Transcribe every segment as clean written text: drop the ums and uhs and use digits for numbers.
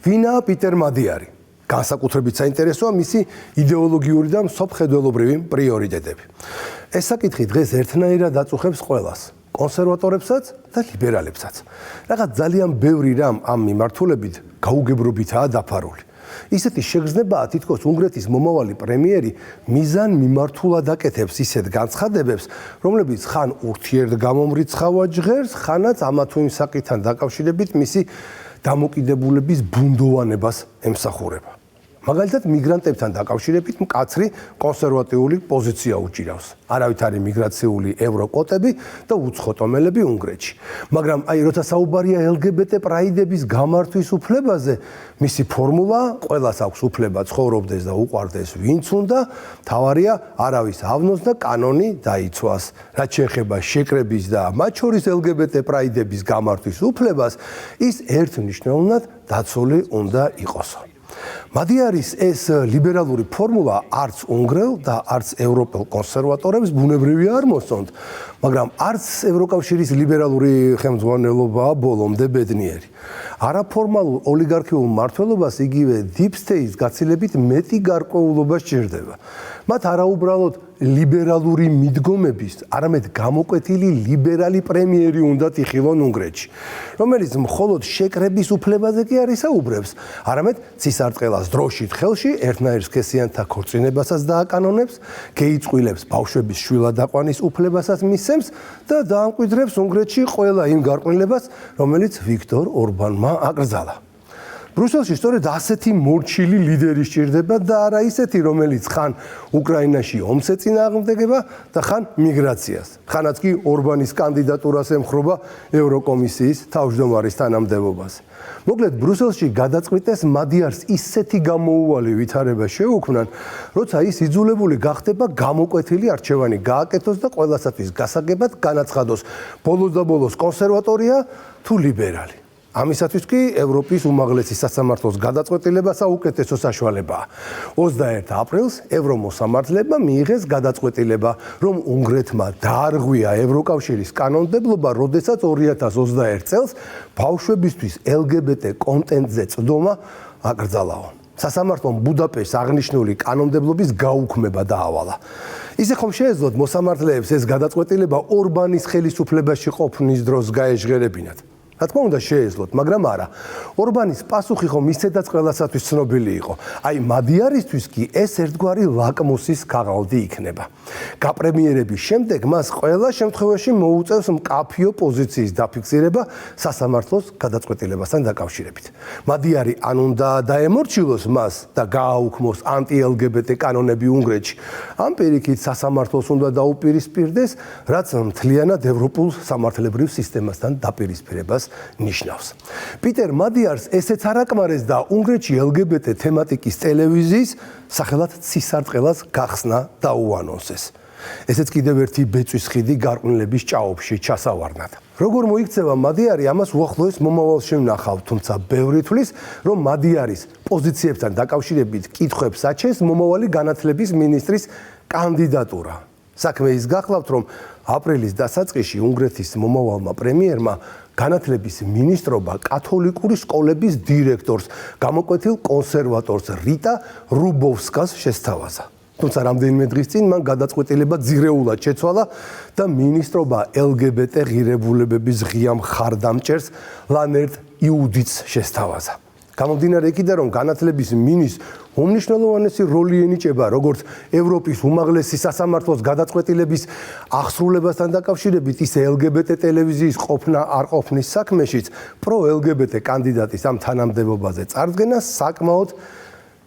ვინაა პიტერ მადიარი? განსაკუთრებით საინტერესოა მისი იდეოლოგიური და მსოფლმხედველობრივი პრიორიტეტები. ეს საკითხი დღეს ერთნაირად აწუხებს ყველას, კონსერვატორებსაც და ლიბერალებსაც. რაღაც ძალიან ბევრი რამ ამ მიმართულებით გაუგებრობითაა დაფარული. ისეთი შეგრძნებაა, თითქოს უნგრეთის მომავალი პრემიერი მიზან მიმართულად აკეთებს ისეთ განცხადებებს, რომლებიც ხან ურთიერთგამომრიცხავად ჟღერს, ხანაც ამა თუ იმ საკითხთან დაკავშირებით მისი დამოკიდებულების ბუნდოვანებას ემსახურება. მაგალითად, მიგრანტებთან დაკავშირებით მკაცრი კონსერვატიული პოზიცია უჭირავს. არავითარი მიგრაციული ევროკოტები და უცხოტომელები უნგრეთში. მაგრამ როცა საუბარია LGBT პრაიდების გამართვის უფლებაზე, მისი ფორმულა ყველას აქვს უფლება ცხოვრობდეს და უყვარდეს ვინც უნდა, მთავარია არავის ავნოს და კანონი დაიცვას. რაც შეეხება შეკრების და მათ შორის LGBT პრაიდების გამართვის უფლებას, ის ერთმნიშვნელოვნად დაცული უნდა იყოსო. მადიარის ეს ლიბერალური ფორმულა არც უნგრელ და არც ევროპელ კონსერვატორებს ბუნებრივია არ მოსწონთ, მაგრამ არც ევროკავშირის ლიბერალური ხელმძღვანელობაა ბოლომდე ბედნიერი. არაფორმალურ ოლიგარქიულ მმართველობას იგივე deep state-ის გაცილებით მეტი გარკვეულობა სჭირდება. მათ არაუბრალოდ ლიბერალური მიდგომების, არამედ გამოკვეთილი ლიბერალი პრემიერი უნდათ იხილონ უნგრეთში, რომელიც მხოლოდ შეკრების უფლებაზე კი არ ისაუბრებს, არამედ ცისარტყელას დროშით ხელში ერთნაირ სქესიანთა ქორწინებასაც დააკანონებს, გეიწყვილებს ბავშვების შვილადაყვანის უფლებასაც მისცემს და დაამკვიდრებს უნგრეთში ყველა იმ გარყვნილებას, რომელიც ვიქტორ ორბანმა აკრძალა. ბრუსელში სწორედ ასეთი მორჩილი ლიდერი სჭირდება და არა ისეთი, რომელიც ხან უკრაინაში ომს ეწინააღმდეგება და ხან მიგრაციას. ხანაც კი ორბანის კანდიდატურას ემხრობა ევროკომისიის თავმჯდომარის თანამდებობაზე. მოკლედ, ბრუსელში გადაწყვიტეს მადიარს ისეთი გამოუვალი ვითარება შეუქმნან, როცა ის იძულებული გახდება გამოკვეთილი არჩევანი გააკეთოს და ყველასათვის გასაგებად განაცხადოს, ბოლოს და ბოლოს კონსერვატორია თუ ლიბერალი. ამისათვის კი ევროპის უმაღლესი სასამართლოს გადაწყვეტილება საუკეთესო საშუალებაა. 21 აპრილს ევრომოსამართლებმა მიიღეს გადაწყვეტილება, რომ უნგრეთმა დაარღვია ევროკავშირის კანონმდებლობა, როდესაც 2021 წელს ბავშვებისთვის LGBT კონტენტზე წვდომა აკრძალაო. სასამართლომ ბუდაპეშტს აღნიშნული კანონმდებლობის გაუქმება დაავალა. ისე ხომ შეეძლოთ მოსამართლეებს ეს გადაწყვეტილება ორბანის ხელისუფლებაში ყოფნის დროს გაეჟღერებინათ? რა თქმა უნდა შეეძლოთ, მაგრამ არა. ორბანის პასუხი ხომ ისედაც ყველასათვის ცნობილი იყო. აი, მადიარისთვის კი ეს ერთგვარი ლაკმუსის ქაღალდი იქნება. გაპრემიერების შემდეგ მას ყველა შემთხვევაში მოუწევს მკაფიო პოზიციის დაფიქსირება სასამართლოს გადაწყვეტილებასთან დაკავშირებით. მადიარი ან უნდა დაემორჩილოს მას და გააუქმოს ანტი-LGBT კანონები უნგრეთში, ან პირიქით სასამართლოს უნდა დაუპირისპირდეს, რაც მთლიანად ევროპულ სამართლებრივ სისტემასთან დაპირისპირებას ნიშნავს. პიტერ მადიარს ესეც არ აკმარეს და უნგრეთში LGBT თემატიკის ტელევიზიის სახელად ცისარტყელას გახსნა დაუანონსეს. ესეც კიდევ ერთი ბეწვის ხიდი გარყვნილების ჭაობში ჩასავარნად. როგორ მოიქცევა მადიარი, ამას უახლოეს მომავალში ვნახავთ, თუმცა ბევრი თვლის, რომ მადიარის პოზიციებთან დაკავშირებით კითხვებს აჩენს მომავალი განათლების მინისტრის კანდიდატურა. საქმე ის გახლავთ, რომ აპრილის დასაწყისში უნგრეთის მომავალმა პრემიერმა განათლების მინისტრობა კათოლიკური სკოლების დირექტორს, გამოკვეთილ კონსერვატორს რიტა რუბოვსკას შესთავაზა. თუმცა რამდენიმე დღის წინ მან გადაწყვეტილება ძირეულად შეცვალა და მინისტრობა LGBT ღირებულებების ღია მხარდამჭერს ლანერტ იუდიც შესთავაზა. გამომდინარე იქიდან, რომ განათლების მინისტრს უმნიშვნელოვანესი როლი ენიჭება როგორც ევროპის უმაღლესი სასამართლოს გადაწყვეტილების აღსრულებასთან დაკავშირებით, ისე LGBT ტელევიზიის ყოფნა არ ყოფნის საქმეშიც პრო-LGBT კანდიდატის ამ თანამდებობაზე წარდგენა საკმაოდ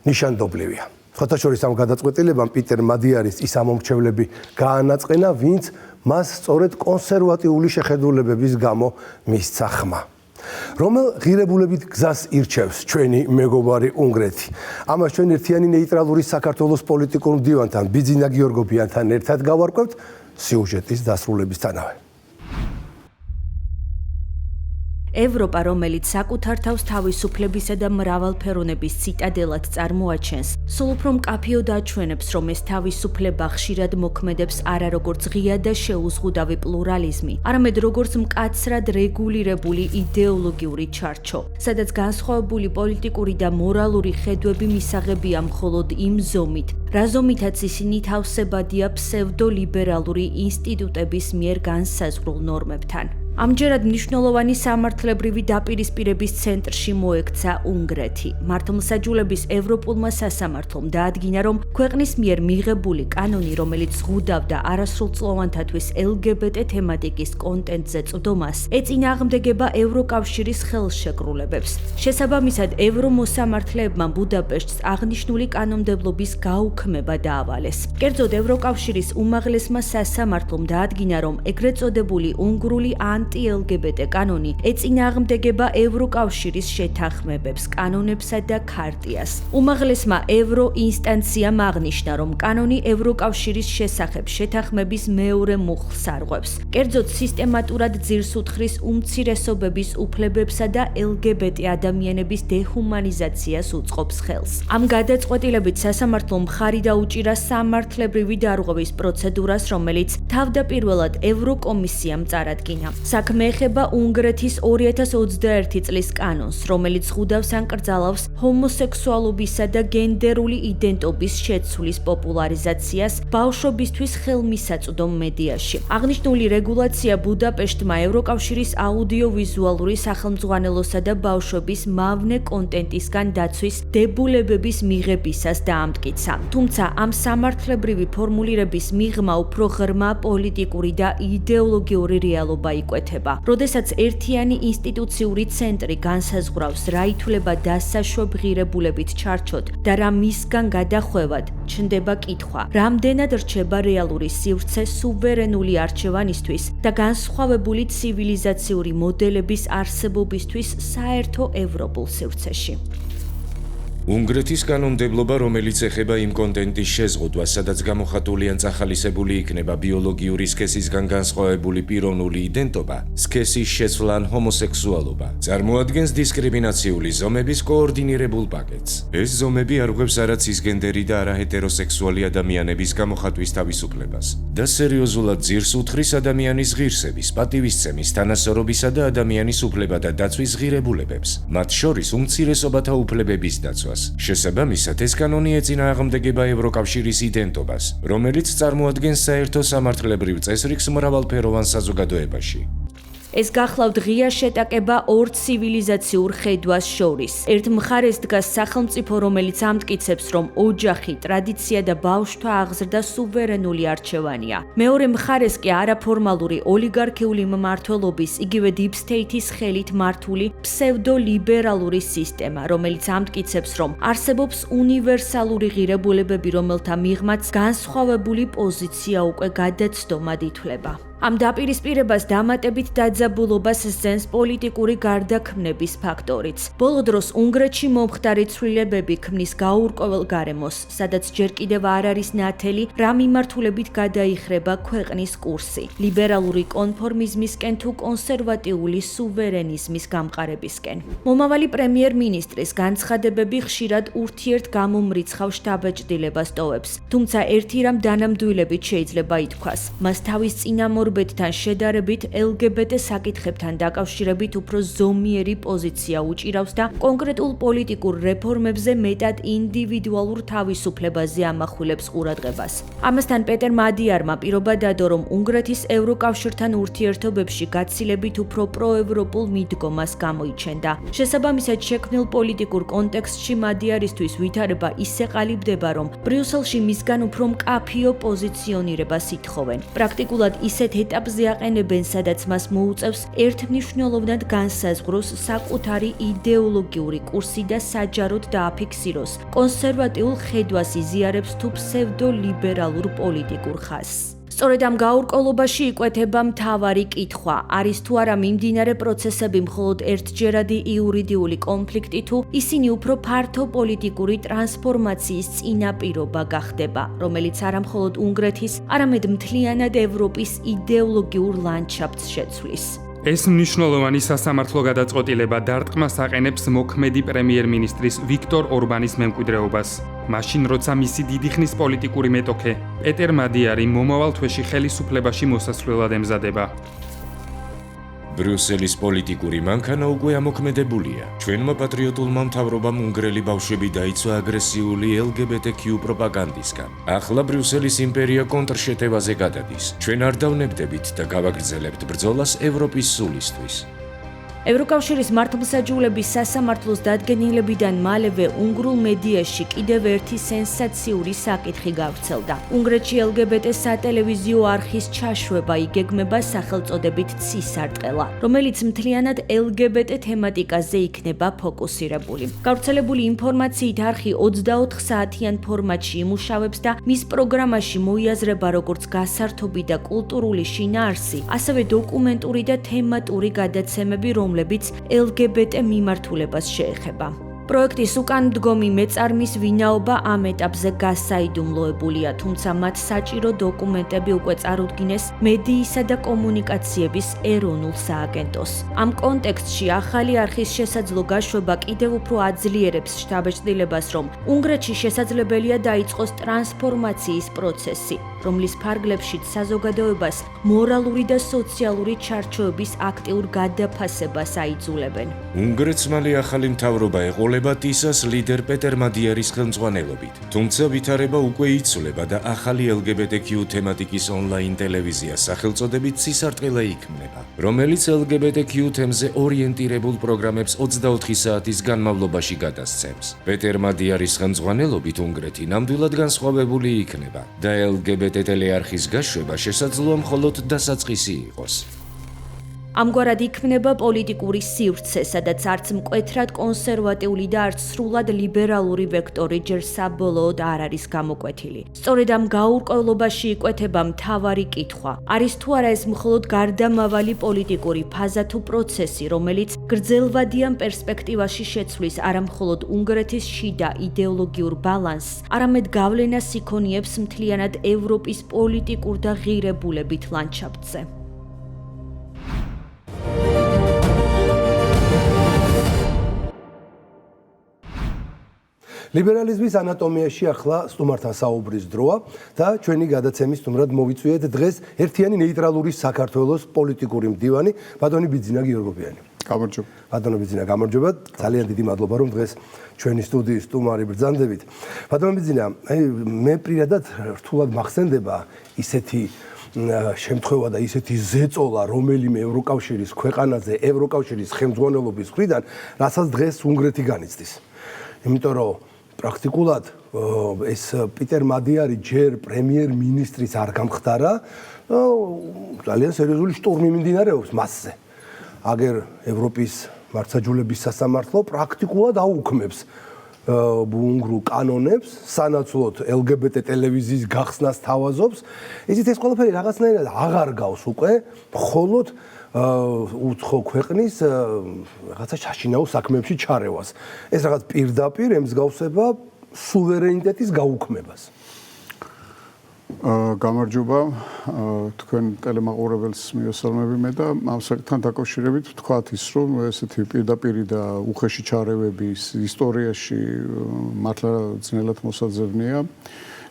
ნიშანდობლივია. სხვათა შორის ამ გადაწყვეტილებამ პიტერ მადიარის ის ამომრჩევლები გაანაწყენა, ვინც მას სწორედ კონსერვატიული შეხედულებების გამო მისცა ხმა. რომელ ღირებულებით გზას ირჩევს ჩვენი მეგობარი უნგრეთი? ამას ჩვენ ერთიანი ნეიტრალური საქართველოს პოლიტიკურ მდივანთან ბიძინა გიორგობიანთან ერთად გავარკვევთ სიუჟეტის დასრულებისთანავე. ევროპა, რომელიც საკუთარ თავს თავისუფლებისა და მრავალფეროვნების ციტადელად წარმოაჩენს, სულ უფრო მკაფიო დაჩვენებს, რომ ეს თავისუფლება ხშირად მოქმედებს არა როგორც ღია და შეუზღუდავი პლურალიზმი, არამედ როგორც მკაცრად რეგულირებული იდეოლოგიური ჩარჩო, სადაც განსხვავებული პოლიტიკური და მორალური ხედვები მისაღებია მხოლოდ იმ ზომით, რა ზომითაც ისინი თავსებადია ფსევდოლიბერალური ინსტიტუტების მიერ განსაზღვრულ ნორმებთან. ამჯერად მნიშვნელოვანი სამართლებრივი დაპირისპირების ცენტრში მოექცა უნგრეთი. მართლმსაჯულების ევროპულმა სასამართლომ დაადგინა, რომ ქვეყნის მიერ მიღებული კანონი, რომელიც ზღუდავდა არასრულწლოვანთათვის LGBT თემატიკის კონტენტზე წვდომას, ეწინააღმდეგება ევროკავშირის ხელშეკრულებებს. შესაბამისად, ევრომოსამართლეებმა ბუდაპეშტს აღნიშნული კანონმდებლობის გაუქმება დაავალეს. კერძოდ, ევროკავშირის უმაღლესმა სასამართლომ დაადგინა, რომ ეგრეთ წოდებული უნგრული ანტი-LGBT კანონი ეწინააღმდეგება ევროკავშირის შეთანხმებებს, კანონებსა და ქარტიას. უმაღლესმა ევროინსტანციამ აღნიშნა, რომ კანონი ევროკავშირის შესახებ შეთანხმების მეორე მუხლს არღვევს. კერძოდ, სისტემატურად ძირს უთხრის უმცირესობების უფლებებსა და LGBT ადამიანების დეჰუმანიზაციას უწყობს ხელს. ამ გადაწყვეტილებით სასამართლომ მხარი დაუჭირა სამართლებრივი დარღვევის პროცედურას, რომელიც თავდაპირველად ევროკომისიამ წარადგინა. საქმე ეხება უნგრეთის 2021 წლის კანონს, რომელიც ზღუდავს ან კრძალავს ჰომოსექსუალობისა და გენდერული იდენტობის შეცვლის პოპულარიზაციას ბავშვობისთვის ხელმისაწვდომ მედიაში. აღნიშნული რეგულაცია ბუდაპეშტმა ევროკავშირის აუდიოვიზუალური სახელმძღვანელოსა და ბავშვების მავნე კონტენტისგან დაცვის დებულებების მიღებისას დაამტკიცა. თუმცა ამ სამართლებრივი ფორმულირების მიღმა უფრო ღრმა პოლიტიკური და იდეოლოგიური რეალობა იკვეთება, როდესაც ერთიანი ინსტიტუციური ცენტრი განსაზღვრავს, რა ითვლება დასაშვებ ღირებულებით ჩარჩოდ და რა მისგან გადახვევად, ჩნდება კითხვა, რამდენად რჩება რეალური სივრცე სუვერენული არჩევანისთვის და განსხვავებული ცივილიზაციური მოდელების არსებობისთვის საერთო ევროპულ სივრცეში. უნგრეთის კანონმდებლობა, რომელიც ეხება იმ კონტენტის შეზღუდვას, სადაც გამოხატული ან წახალისებული იქნება ბიოლოგიური სქესისგან განსხვავებული პიროვნული იდენტობა, სქესის შეცვლა ან ჰომოსექსუალობა, წარმოადგენს დისკრიმინაციული ზომების კოორდინირებულ პაკეტს. ეს ზომები არღვევს არა ცისგენდერი და არა ჰეტეროსექსუალი ადამიანების გამოხატვის თავისუფლებას და სერიოზულად ძირს უთხრის ადამიანის ღირსების, პატივისცემის, თანასწორობისა და ადამიანის უფლებათა დაცვის ღირებულებებს, მათ შორის უმცირესობათა უფლებების დაცვას. შესაბამისად, ეს კანონი ეწინააღმდეგება ევროკავშირის იდენტობას, რომელიც წარმოადგენს საერთო სამართლებრივ წესრიგს მრავალფეროვან საზოგადოებაში. ეს გახლავთ ღია შეტაკება ორ ცივილიზაციურ ხედვას შორის. ერთ მხარეს დგას სახელმწიფო, რომელიც ამტკიცებს, რომ ოჯახი, ტრადიცია და ბავშვთა აღზრდა სუვერენული არჩევანია. მეორე მხარეს კი არაფორმალური ოლიგარქიული მმართველობის, იგივე deep state-ის ხელით მართული ფსევდოლიბერალური სისტემა, რომელიც ამტკიცებს, რომ არსებობს უნივერსალური ღირებულებები, რომელთა მიღმაც განსხვავებული პოზიცია უკვე გადაცდომად ითვლება. ამ დაპირისპირებას დამატებით დაძაბულობას სცემს პოლიტიკური გარდაქმნების ფაქტორიც. ბოლო დროს უნგრეთში მომხდარი ცვლილებები ქმნის გაურკვეველ გარემოს, სადაც ჯერ კიდევ არ არის ნათელი, რა მიმართულებით გადაიხრება ქვეყნის კურსი, ლიბერალური კონფორმიზმისკენ თუ კონსერვატიული სუვერენიზმის გამყარებისკენ. მომავალი პრემიერ-მინისტრის განცხადებები ხშირად ურთიერთგამომრიცხავ შთაბეჭდილებას ტოვებს, თუმცა ერთი რამ დანამდვილებით შეიძლება ითქვას, მას თავის წინამორბედთან შედარებით LGBT საკითხებთან დაკავშირებით უფრო ზომიერი პოზიცია უჭირავს და კონკრეტულ პოლიტიკურ რეფორმებზე მეტად ინდივიდუალურ თავისუფლებაზე ამახვილებს ყურადღებას. ამასთან პეტერ მადიარმა პირობა დადო, რომ უნგრეთის ევროკავშირთან ურთიერთობებში გაცილებით უფრო პროევროპულ მიდგომას გამოიჩენდა. შესაბამისად, შექმნილ პოლიტიკურ კონტექსტში მადიარისთვის ვითარება ისე ყალიბდება, რომ ბრიუსელში მისგან უფრო მკაფიო პოზიციონირებას ითხოვენ. პრაქტიკულად ისეთ ეტაპზე აყენებენ, სადაც მას მოუწევს ერთმნიშვნელოვნად განსაზღვროს საკუთარი იდეოლოგიური კურსი და საჯაროდ დააფიქსიროს კონსერვატიულ ხედვას იზიარებს თუ ფსევდოლიბერალურ პოლიტიკურ ხაზს. სწორედ ამ გაურკვევლობაში იკვეთება მთავარი კითხვა, არის თუ არა მიმდინარე პროცესები მხოლოდ ერთჯერადი იურიდიული კონფლიქტი თუ ისინი უფრო ფართო პოლიტიკური ტრანსფორმაციის წინაპირობა გახდება, რომელიც არა მხოლოდ უნგრეთის, არამედ მთლიანად ევროპის იდეოლოგიურ ლანდშაფტს შეცვლის. ეს მნიშვნელოვანი სასამართლო გადაწყვეტილება დარტყმას აყენებს მოქმედი პრემიერ-მინისტრის ვიქტორ ორბანის მემკვიდრეობას. მაშინ, როცა მისი დიდი ხნის პოლიტიკური მეტოქე პეტერ მადიარი მომავალ თვეში ხელისუფლებაში მოსასვლელად ემზადება. ბრიუსელის პოლიტიკური მანქანა უკვე ამოქმედებულია. ჩვენმა პატრიოტულმა მთავრობამ უნგრელი ბავშვები დაიცვა აგრესიული LGBTQ პროპაგანდისგან. ახლა ბრიუსელის იმპერია კონტრშეტევაზე გადადის. ჩვენ არ დავნებდებით და გავაგრძელებთ ბრძოლას ევროპის სულისთვის. ევროკავშირის მართლმსაჯულების სასამართლოს დადგენილებიდან მალევე უნგრულ მედიაში კიდევ ერთი სენსაციური საკითხი გავრცელდა. უნგრეთში LGBT სატელევიზიო არხის ჩაშვება იგეგმება სახელწოდებით ცისარტყელა, რომელიც მთლიანად LGBT თემატიკაზე იქნება ფოკუსირებული. გავრცელებული ინფორმაციით არხი 24 საათიან ფორმატში იმუშავებს და მის პროგრამაში მოიაზრება როგორც გასართობი და კულტურული შინაარსი, ასევე დოკუმენტური და თემატური გადაცემები, რომლებიც LGBT მიმართულებას შეეხება. პროექტის უკანმდგომი მეწარმის ვინაობა ამ ეტაპზე გასაიდუმლოებულია, თუმცა მათ საჭირო დოკუმენტები უკვე წარუდგინეს მედიისა და კომუნიკაციების ეროვნულ სააგენტოს. ამ კონტექსტში ახალი არხის შესაძლო გაშვება კიდევ უფრო აძლიერებს შთაბეჭდილებას, რომ უნგრეთში შესაძლებელია დაიწყოს ტრანსფორმაციის პროცესი, რომლის ფარგლებშიც საზოგადოებას მორალური და სოციალური ჩარჩოების აქტიურ გადაფასებას აიძულებენ. უნგრეთს მალე ახალი მთავრობა ეყოლება ტისას ლიდერ პეტერ მადიარის ხელმძღვანელობით. თუმცა ვითარება უკვე იცვლება და ახალი LGBTQ თემატიკის ონლაინ ტელევიზია სახელწოდებით ცისარტყელა იქმნება, რომელიც LGBTQ თემზე ორიენტირებულ პროგრამებს 24 საათის განმავლობაში გადასცემს. პეტერ მადიარის ხელმძღვანელობით უნგრეთი ნამდვილად განსხვავებული იქნება და LGBT ტელეარხის გაშვება შესაძლოა მხოლოდ დასაწყისი იყოს. ამგვარად იქმნება პოლიტიკური სივრცე, სადაც არც მკვეთრად კონსერვატიული და არც სრულად ლიბერალური ვექტორი ჯერ საბოლოოდ არ არის გამოკვეთილი. სწორედ ამ გაურკვევლობაში იკვეთება მთავარი კითხვა. არის თუ არა ეს მხოლოდ გარდამავალი პოლიტიკური ფაზა თუ პროცესი, რომელიც გრძელვადიან პერსპექტივაში შეცვლის არა მხოლოდ უნგრეთის შიდა იდეოლოგიურ ბალანსს, არამედ გავლენას იქონიებს მთლიანად ევროპის პოლიტიკურ და ღირებულებით ლანდშაფტზე. ლიბერალიზმის ანატომიაში ახლა სტუმართან საუბრის დროა და ჩვენი გადაცემის სტუმრად მოვიწვიეთ დღეს ერთიანი ნეიტრალური საქართველოს პოლიტიკური მდივანი ბატონი ბიძინა გიორგობიანი. გამარჯობა. ბატონი ბიძინა, გამარჯობა. ძალიან დიდი მადლობა რომ დღეს ჩვენი სტუდიის სტუმარი ბრძანდებით. ბატონი ბიძინა, მე პირადად რთულად მახსენდება ისეთი შემთხვევა და ისეთი ზეწოლა რომელიმე ევროკავშირის ქვეყანაზე, ევროკავშირის ხელმძღვანელობის მხრიდან, რასაც დღეს უნგრეთი განიცდის. იმიტომ რომ პრაქტიკულად ეს პიტერ მადიარი ჯერ პრემიერ-მინისტრის არ გამხდარა, ძალიან სერიოზული შტურმი მიმდინარეობს მასზე. აგერ ევროპის მართლმსაჯულების სასამართლო პრაქტიკულად აუქმებს უნგრულ კანონებს, სანაცვლოდ LGBT ტელევიზიის გახსნას თავაზობს. ისიც ეს ყველაფერი რაღაცნაირად აღარ გავს უკვე, მხოლოდ უცხო ქვეყნის რაღაცა შაშინაო საქმეებში ჩარევას. ეს რაღაც პირდაპირ ემსგავსება სუვერენიტეტის გაუქმებას. გამარჯობა, თქვენ ტელემაყურებელს მიესალმები მე და ამ საკითხთან დაკავშირებით ვთქვათ ის, რომ ესეთი პირდაპირი და უხეში ჩარევების ისტორიაში მართლა ძნელად მოსაძებნია.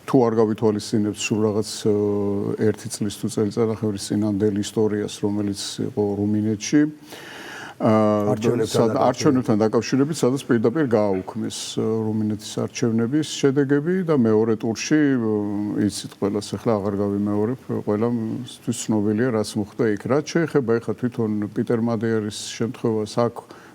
თუ არ გავითვალისწინებთ სულ რაღაც 1 წლის თუ წელიწადახევრის წინანდელი ისტორიას, რომელიც იყო რუმინეთში, არჩევნებთან დაკავშირებით, სადაც პირდაპირ გააუქმეს რუმინეთის არჩევნების შედეგები და მეორე ტურში იცით ყველას, ახლა აღარ გავიმეორებ, ყველასთვის ცნობილია რაც მოხდა იქ. რაც შეეხება ახლა თვითონ პიტერ მადიარის შემთხვევას, აქ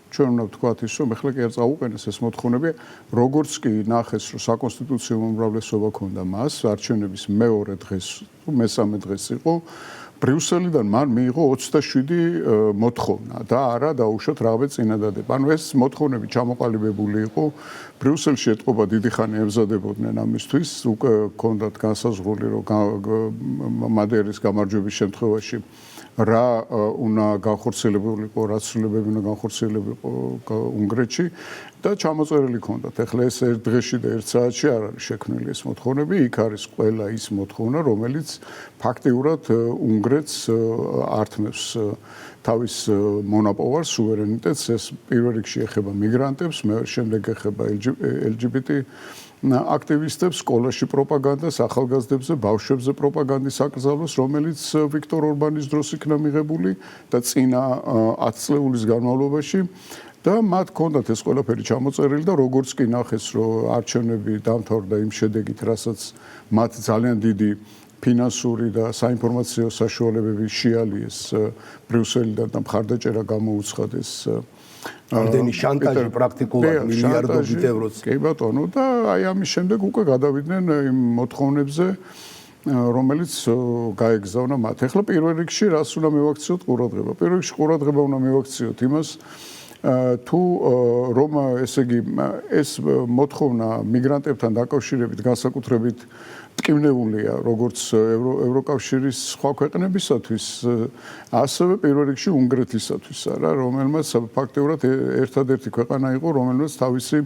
ჩვენ უნდა ვთქვათ ის, რომ ახლა კი არ წაუყენეს ეს მოთხოვნები, როგორც კი ნახეს, რომ საკონსტიტუციო უმრავლესობა ჰქონდა მას, არჩევნების მეორე დღეს, მესამე დღეს იყო, ბრიუსელიდან მან მიიღო 27 მოთხოვნა და არა დაუშვათ რაღაც წინადადება. ანუ ეს მოთხოვნები ჩამოყალიბებული იყო, ბრიუსელში ეთყობა დიდი ხანი ემზადებოდნენ ამისთვის, უკვე ჰქონდათ განსაზღვრული, რომ მადიარის გამარჯვების შემთხვევაში რა უნდა განხორციელებულიყო, რა ცვლილებები უნდა განხორციელებულიყო უნგრეთში და ჩამოწერილი ქონდათ. ეხლა ეს ერთ დღეში და ერთ საათში არ არის შექმნილი ეს მოთხოვნები, იქ არის ყველა ის მოთხოვნა, რომელიც ფაქტიურად უნგრეთს ართმევს თავის მონაპოვარს, სუვერენიტეტს, ეს პირველ რიგში ეხება მიგრანტებს, შემდეგ ეხება LGBT აქტივისტებს, სკოლაში პროპაგანდას, ახალგაზრდებზე, ბავშვებზე პროპაგანდის აკრძალვას, რომელიც ვიქტორ ორბანის დროს იქნა მიღებული და წინა 10 წლეულის განმავლობაში და მათ ჰქონდათ ეს ყველაფერი ჩამოწერილი და როგორც კი ნახეს, რომ არჩევნები დამთავრდა იმ შედეგით, რასაც მათ ძალიან დიდი ფინანსური და საინფორმაციო საშუალებები შეალიეს ბრიუსელიდან და მხარდაჭერა გამოუცხადეს ამდენი შანტაჟი პრაქტიკულად მილიარდობით ევროს. კი ბატონო და აი ამის შემდეგ უკვე გადავიდნენ იმ მოთხოვნებზე, რომელიც გაეგზავნა მათ. ეხლა პირველ რიგში რას უნდა მივაქციოთ ყურადღება? პირველ რიგში ყურადღება უნდა მივაქციოთ იმას, თუ რომ ესე იგი ეს მოთხოვნა მიგრანტებთან დაკავშირებით განსაკუთრებით ტკივნეულია როგორც ევროკავშირის სხვა ქვეყნებისათვის, ასევე პირველ რიგში უნგრეთისათვის არა, რომელმაც ფაქტიურად ერთადერთი ქვეყანა იყო, რომელმაც თავისი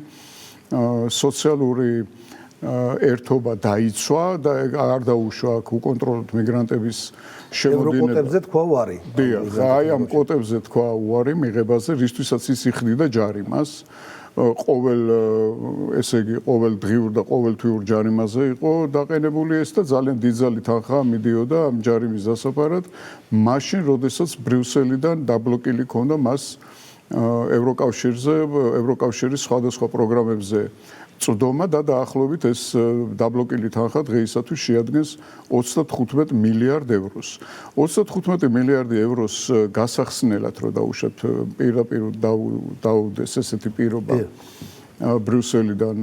სოციალური ერთობა დაიცვა და არ დაუშვა აქ უკონტროლოდ მიგრანტების შემოდინება. ევროკოტებზე თქვა უარი. დიახ, აი ამ კოტებზე თქვა უარი მიღებაზე, რისთვისაც ის იხდიდა ჯარიმას. ყოველ ესე იგი ყოველ დღიურ და ყოველთვიურ ჯარიმაზე იყო დაყენებული ეს და ძალიან დიდძალი თანხა მიდიოდა ამ ჯარიმის დასაფარად, მაშინ როდესაც ბრიუსელიდან დაბლოკილი ქონდა მას ევროკავშირის სხვადასხვა პროგრამებზე წვდომა და დაახლოებით ეს დაბლოკილი თანხა დღეისათვის შეადგენს 35 მილიარდ ევროს. 35 მილიარდი ევროს გასახსნელად რო დაუშვათ პირდაპირ დაუდეს ესეთი პირობა ბრიუსელიდან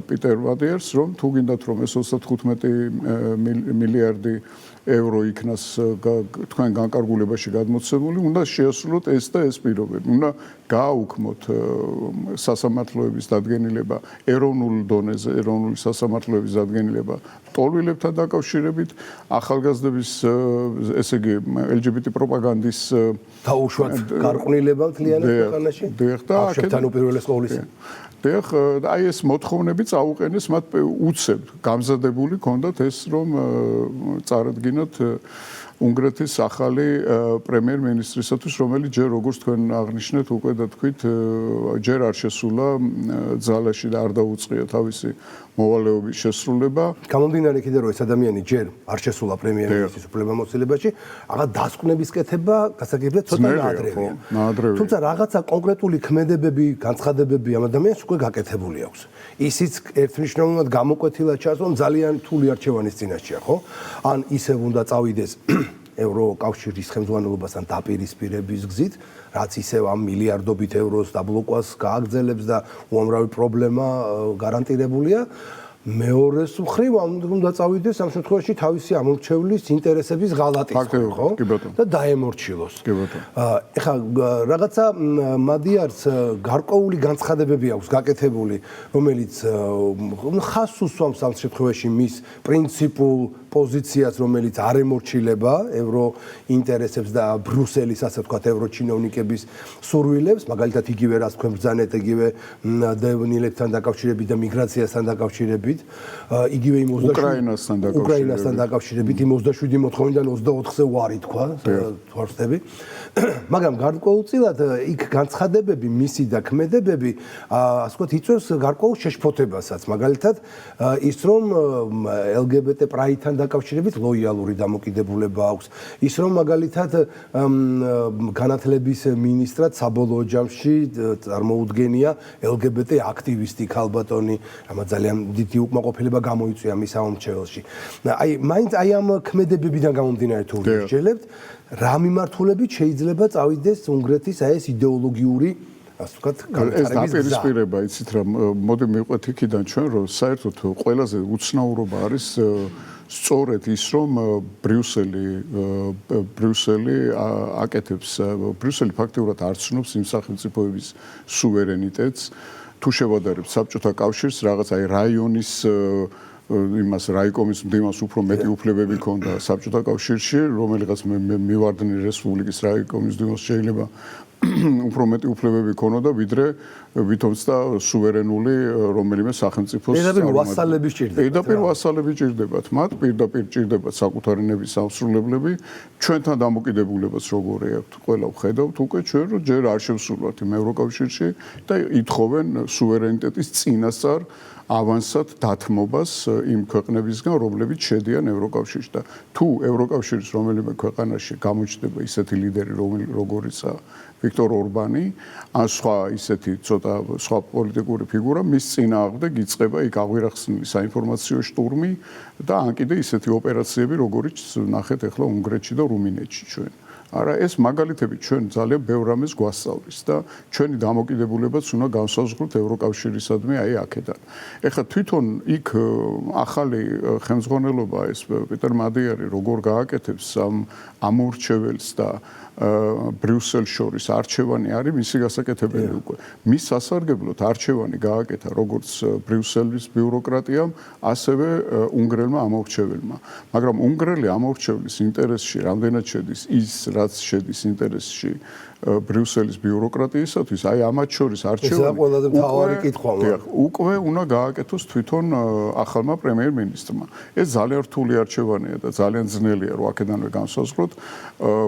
პიტერ ვადიერს, რომ თუ გინდათ რომ ეს 35 მილიარდი ევრო იქნას თქვენ განკარგულებაში გადმოცემული, უნდა შეასრულოთ ეს და ეს პირობები. უნდა გააუქმოთ სასამართლოების დადგენილება ეროვნულ დონეზე, ეროვნული სასამართლოების დადგენილება ტოლვილებთან დაკავშირებით, ახალგაზრდების ესე იგი LGBT პროპაგანდის დაუშვათ გარყვნილება მთლიანად ქვეყანაში. დიახ და აქედან უპირველეს ყოვლისა. დიახ, აი ეს მოთხოვნები წაუყენეს მათ უცებ გამზადებული ქონდათ ეს რომ წარადგინოთ უნგრეთის ახალი პრემიერ-მინისტრისათვის, რომელიც ჯერ როგორც თქვენ აღნიშნეთ, უკვე და თქვით, ჯერ არ შესულა ძალაში და არ დაუწყია თავისი მოვალეობის შესრულება. გამომდინარე კიდე რომ ეს ადამიანი ჯერ არ შესულა პრემიერ-მინისტრის უფლებამოსილებაში, აღარ დასკვნების კეთება გასაგებია ცოტა ნაადრევია. თუმცა რაღაცა კონკრეტული ქმედებები, განცხადებები ამ ადამიანს უკვე გაკეთებული აქვს. ისიც ერთმნიშვნელოვნად გამოკვეთილად ჩანს, რომ ძალიან რთული არჩევანის წინაშეა, ხო? ან ისევ უნდა წავიდეს ევროკავშირის ხელმძღვანელობასთან დაპირისპირების გზით, რაც ისევ ამ მილიარდობით ევროს დაბლოკვას გააგრძელებს და უამრავი პრობლემა გარანტირებულია. მეორეს მხრივ უნდა წავიდეს ამ შემთხვევაში თავისი ამორჩევლის ინტერესების ღალატის, ხო? და დაემორჩილოს. ეხლა რაღაცა მადიარს გარკვეული განცხადებები აქვს გაკეთებული, რომელიც ხაზს უსვამს ამ შემთხვევაში მის პრინციპულ პოზიციას, რომელიც არ ემორჩილება ევრო ინტერესებს და ბრიუსელის, ასე ვთქვათ, ევროჩინოვნიკების სურვილებს, მაგალითად იგივე რაც თქვენ ბრძანეთ, იგივე დევნილებთან დაკავშირებით და მიგრაციასთან დაკავშირებით, იგივე იმ უკრაინასთან დაკავშირებით, იმ 27 მოთხოვნიდან 24-ზე უარი თქვა, თვარსტები. მაგრამ გარკვეულწილად იქ განცხადებები, მისი და ქმედებები, ასე ვთქვათ, იწვევს გარკვეულ შეშფოთებასაც, მაგალითად ის რომ LGBT პრაიდთან დაკავშირებით ლოიალური დამოკიდებულება აქვს. ის რომ მაგალითად განათლების მინისტრად საბოლოო ჯამში წარმოუდგენია LGBT აქტივისტი ქალბატონი, რამა ძალიან დიდი უკმაყოფილება გამოიწვია მის ამორჩეველში. აი, მაინც აი ამ ქმედებებიდან გამომდინარე თუ ვისჯელებთ, რა მიმართულებით შეიძლება წავიდეს უნგრეთის აი ეს იდეოლოგიური ასე ვთქვათ, ეს დაპირისპირება, იცით რა, მოდი მივყვეთ იქიდან ჩვენ, რომ საერთოდ ყველაზე უცნაურობა არის სწორედ ის, რომ ბრიუსელი აკეთებს, ბრიუსელი ფაქტიურად არ ცნობს იმ სახელმწიფოების სუვერენიტეტს, თუ შევადარებთ საბჭოთა კავშირს, რაღაც აი რაიონის იმას რაიკომის მდივანს უფრო მეტი უფლებები ჰქონდა საბჭოთა კავშირში, რომელიღაც მივარდნი რესპუბლიკის რაიკომის მდივანს შეიძლება უფრო მეტი უფლებები ქონოდა ვიდრე ვითომცა სუვერენული რომელიმე სახელმწიფოს პირდაპირ ვასალები ჭირდებათ მათ პირდაპირ ჭირდებათ საკუთარი ნების სამსრულებლები ჩვენთან დამოკიდებულებას როგორი აქვთ ყველა ვხედავთ უკვე ჩვენ რომ ჯერ არ შევსრულვართ იმ ევროკავშირში და ითხოვენ სუვერენიტეტის წინასწარ ავანსად დათმობას იმ ქვეყნებისგან რომლებიც შედიან ევროკავშირში და თუ ევროკავშირის რომელიმე ქვეყანაში გამოჩნდება ისეთი ლიდერი როგორიცაა ვიქტორ ორბანი ან სხვა ისეთი ცოტა სხვა პოლიტიკური ფიგურა მის წინააღმდეგ იწყება იქ აღვირახსნილი საინფორმაციო შტურმი და ან კიდე ისეთი ოპერაციები როგორიც ნახეთ ახლა უნგრეთში და რუმინეთში ჩვენ არა ეს მაგალითები ჩვენ ძალიან ბევრ რამეს გვასწავლის და ჩვენი დამოკიდებულებაც უნდა განსაზღვროთ ევროკავშირისადმი აი აქედან. ეხლა თვითონ იქ ახალი ხელმძღვანელობა ეს პიტერ მადიარი როგორ გააკეთებს ამ ამორჩეველს და ბრიუსელს შორის არჩევანი არის მისი გასაკეთებელი უკვე. მის სასარგებლოდ არჩევანი გააკეთა როგორც ბრიუსელის ბიუროკრატიამ, ასევე უნგრელმა ამორჩეველმა. მაგრამ უნგრელი ამორჩევლის ინტერესში რამდენად შედის ის რაც შედის ინტერესში ბრიუსელის ბიუროკრატიისათვის, აი ამათ შორის არჩევანი უკვე უნდა გააკეთოს თვითონ ახალმა პრემიერ-მინისტრმა. ეს ძალიან რთული არჩევანია და ძალიან ძნელია რომ აქედანვე განსაზღვროთ.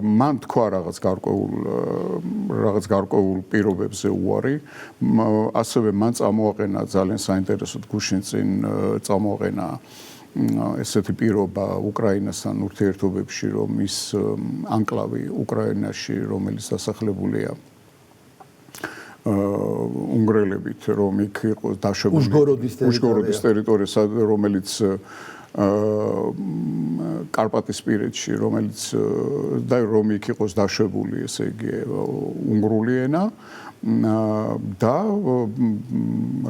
მან თქვა რაღაც გარკვეულ პირობებზე უარი. ასევე მან წამოაყენა ძალიან საინტერესოდ გუშინ წინ წამოაყენა ესეთი პირობა უკრაინასთან ურთიერთობებში, რომ ის ანკლავი უკრაინაში, რომელიც დასახლებულია უნგრელებით, რომ იქ იყოს დაშვებული უშგოროდის ტერიტორია, რომელიც კარპატისპირეთში, რომელიც და რომ იქ იყოს დაშვებული, ესე იგი, უნგრული ენა და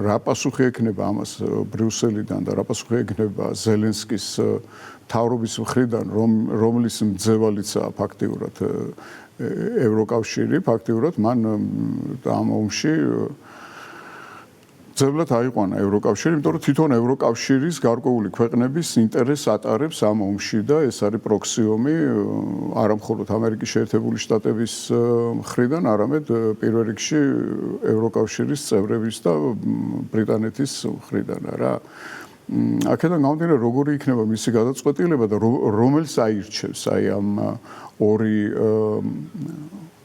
რა პასუხი ექნება ამას ბრიუსელიდან და რა პასუხი ექნება ზელენსკის მთავრობის მხრიდან, რომლის მძევალიცაა ფაქტიურად ევროკავშირი, ფაქტიურად მან ამ ომში ძებლად აიყვანა ევროკავშირი, იმიტომ რომ თვითონ ევროკავშირის გარკვეული ქვეყნების ინტერესს ატარებს ამ ომში და ეს არის პროქსი ომი არა მხოლოდ ამერიკის შეერთებული შტატების მხრიდან, არამედ პირველ რიგში ევროკავშირის წევრების და ბრიტანეთის მხრიდან რა. აქედან გამომდინარე, როგორი იქნება მისი გადაწყვეტილება და რომელს აირჩევს აი ამ ორი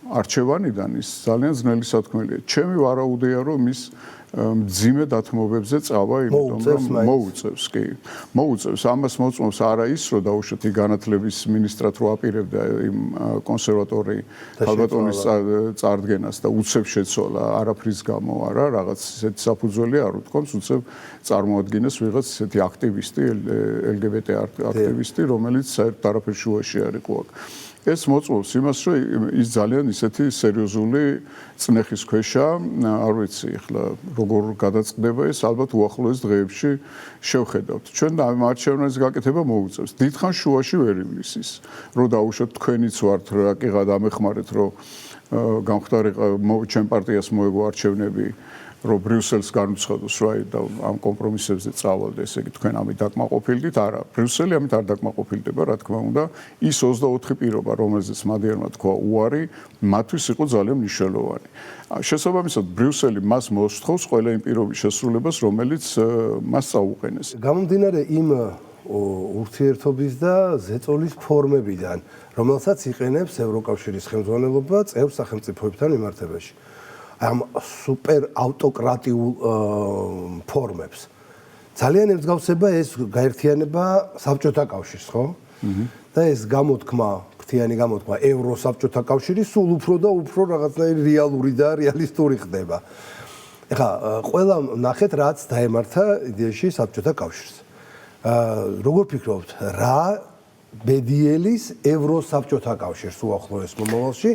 არჩევანიდან ის ძალიან ძნელი სათქმელია. ჩემი ვარაუდია, რომ ის მძიმე დათმობებზე წავა, იმიტომ რომ მოუწევს, კი. მოუწევს, ამას მოწმობს არა ის, რომ დაუშვათ განათლების მინისტრად რო აპირებდა იმ კონსერვატორი ქალბატონის წარდგენას და უცებ შეცვალა არაფრის გამო არა, რაღაც ისეთი საფუძველი არ უთქვამს, უცებ წარმოადგენს ვიღაც ისეთი აქტივისტი, LGBT აქტივისტი, რომელიც საერთოდ არაფერ შუაში არ იყო აქ. ეს მოწმობს იმას, რომ ის ძალიან ისეთი სერიოზული წნეხის ქვეშა, არ ვიცი, ახლა როგორ გადაწყდება ეს, ალბათ უახლოეს დღეებში შევხედავთ. ჩვენ და ამ არჩევნების გაკეთება მოუწევს. დიდხანს შუაში ვერ ივლის, რომ დაუშვათ თქვენიც ვართ, რა კიღად ამეხმარეთ, რომ გამختარი ჩემ პარტიას მოეგო არჩევნები, რომ ბრიუსელს განუცხადოს, რომ ამ კომპრომისებზე წავალდა, ესე იგი თქვენ ამით დაკმაყოფილდით, არა, ბრიუსელი ამით არ დაკმაყოფილდება, რა თქმა უნდა, ის 24 პირობა, რომელზეც მადიერმა თქვა უარი, მათთვის იყო ძალიან მნიშვნელოვანი. შესაბამისად, ბრიუსელი მას მოსთხოვს ყველა იმ პირობის შესრულებას, რომელიც მას წაუყენეს. გამომდინარე იმ ურთიერთობის და ზეწოლის ფორმებიდან, რომელსაც იყენებს ევროკავშირის ხელმძღვანელობა წევრ სახელმწიფოებთან მიმართებაში. ამ სუპერ ავტოკრატიულ ფორმებს. ძალიან ემსგავსება ეს გაერთიანება საბჭოთა კავშირს, ხო? და ეს გამოთქმა, ფრთიანი გამოთქმა ევროსაბჭოთა კავშირი სულ უფრო და უფრო რაღაცნაირი რეალური და რეალისტური ხდება. ეხლა ყველა ნახეთ რაც დაემართა იდეაში საბჭოთა კავშირს. როგორ ფიქრობთ, რა ბედიელის ევროსაბჭოთა კავშირს უახლოეს მომავალში,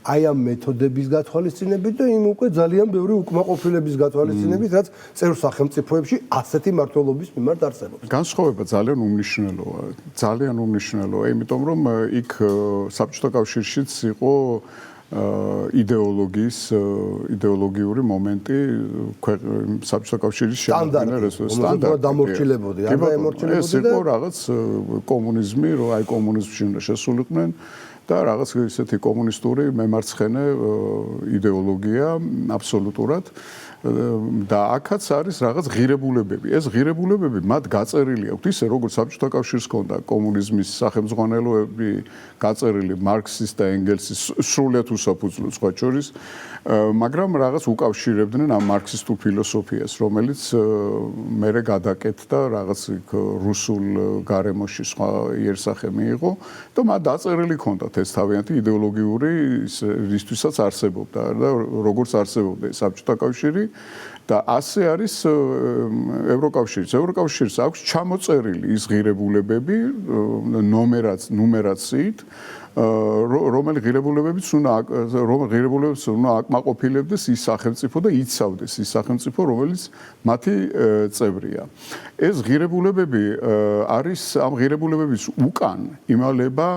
აი ამ მეთოდების გათვალისწინებით და იმ უკვე ძალიან ბევრი უკმაყოფილების გათვალისწინებით, რაც წევრ სახელმწიფოებში ასეთი მმართველობის მიმართ არსებობს. განსხვავება ძალიან უმნიშვნელოა, იმიტომ რომ იქ საბჭოთა კავშირშიც იყო იდეოლოგიური მომენტი საბჭოთა კავშირის სტანდარტი დამორჩილებოდი, არ დაემორჩილებოდი ეს იყო რაღაც კომუნიზმი, რომ აი კომუნიზმში უნდა შესულიყვნენ და რაღაც ისეთი კომუნისტური მემარცხენე იდეოლოგია აბსოლუტურად და აქაც არის რაღაც ღირებულებები. ეს ღირებულებები მათ გაწერილი აქვთ ისე როგორც საბჭოთა კავშირს ჰქონდა კომუნიზმის სახელმძღვანელოები გაწერილი მარქსის და ენგელსის სრულიად უსაფუძვლო სხვა შორის, მაგრამ რაღაც უკავშირებდნენ ამ მარქსისტულ ფილოსოფიას, რომელიც მერე გადაკეთდა რაღაც რუსულ გარემოში სხვა იერსახე მიიღო და მათ დაწერილი ჰქონდათ ეს თავიანთი იდეოლოგიური რისთვისაც არსებობდა და როგორც არსებობდა საბჭოთა კავშირი და ასე არის ევროკავშირიც. ევროკავშირს აქვს ჩამოწერილი ის ღირებულებები ნუმერაციით, რომელი ღირებულებებიც უნდა აკმაყოფილებდეს ის სახელმწიფო და იცავდეს ის სახელმწიფო, რომელიც მათი წევრია. ეს ღირებულებები არის ამ ღირებულებების უკან იმალება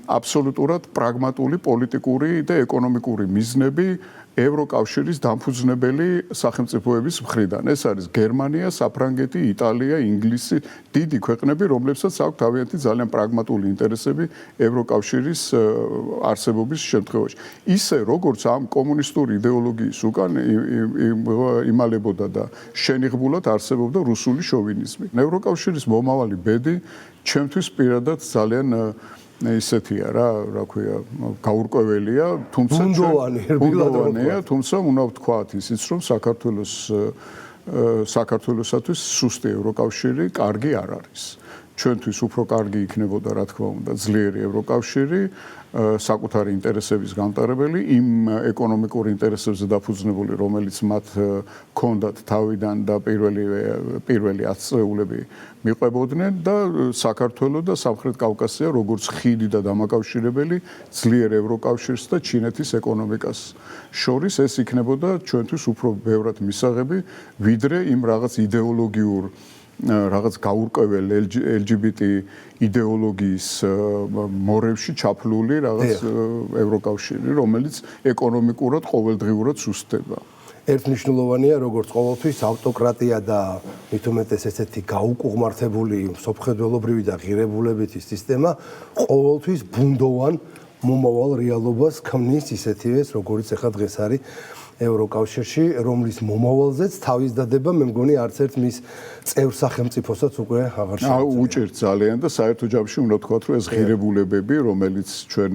აბსოლუტურად პრაგმატული პოლიტიკური და ეკონომიკური მიზნები ევროკავშირის დამფუძნებელი სახელმწიფოების მხრიდან. ეს არის გერმანია, საფრანგეთი, იტალია, ინგლისი, დიდი ქვეყნები, რომლებსაც აქვს თავიანთი ძალიან პრაგმატული ინტერესები ევროკავშირის არსებობის შემთხვევაში. ისე როგორც ამ კომუნისტური იდეოლოგიის უკან იმალებოდა და შენიღბულად არსებობდა რუსული შოვინიზმი. ევროკავშირის მომავალი ბედი ჩემთვის პირადად ძალიან ისეთია რა ქვია, გაურკვეველია, თუმცა ბუნდოვანია, თუმცა უნდა ვთქვათ ისიც, რომ საქართველოსათვის სუსტი ევროკავშირი კარგი არ არის. ჩვენთვის უფრო კარგი იქნებოდა, რა თქმა უნდა, ძლიერი ევროკავშირი, საკუთარი ინტერესების გამტარებელი, იმ ეკონომიკურ ინტერესებზე დაფუძნებული, რომელიც მათ ჰქონდათ თავიდან და პირველი 10 წლეულები მიყვებოდნენ და საქართველო და სამხრეთ კავკასია როგორც ხიდი და დამაკავშირებელი ძლიერ ევროკავშირს და ჩინეთის ეკონომიკას შორის ეს იქნებოდა ჩვენთვის უფრო ბევრად მისაღები, ვიდრე იმ რაღაც იდეოლოგიურ რაღაც გაურკვეველ LGBT იდეოლოგიის მორევში ჩაფლული რაღაც ევროკავშირი, რომელიც ეკონომიკურად ყოველდღიურად სუსტდება. ერთნიშნულოვანია, როგორც ყოველთვის ავტოკრატია და მით უმეტეს ესეთი გაუკუღმართებული სოფხედველობრივი და ღირებულებითი სისტემა ყოველთვის ბუნდოვან მომავალ რეალობას ქმნის ისეთივეს, როგორც ახლა დღეს არის ევროკავშირში, რომლის მომავალზეც თავის დადება მე მგონი არც ერთ მის წევრ სახელმწიფოსაც უკვე აღარ შეუძლია. უჭერთ ძალიან და საერთო ჯამში უნდა ვთქვათ, რომ ეს ღირებულებები, რომელიც ჩვენ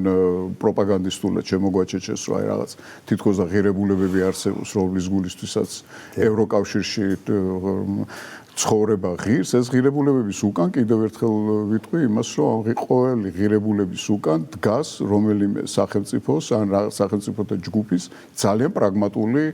პროპაგანდისტულად შემოგვაჩეჩეს, რომ აი რაღაც თითქოს და ღირებულებები არსებობს, რომლის გულისთვისაც ევროკავშირში ცხოვრება ღირს, ეს ღირებულებების უკან კიდევ ერთხელ ვიტყვი იმას, რომ ამ ყოველი ღირებულების უკან დგას რომელიმე სახელმწიფოს ან სახელმწიფოთა ჯგუფის ძალიან პრაგმატული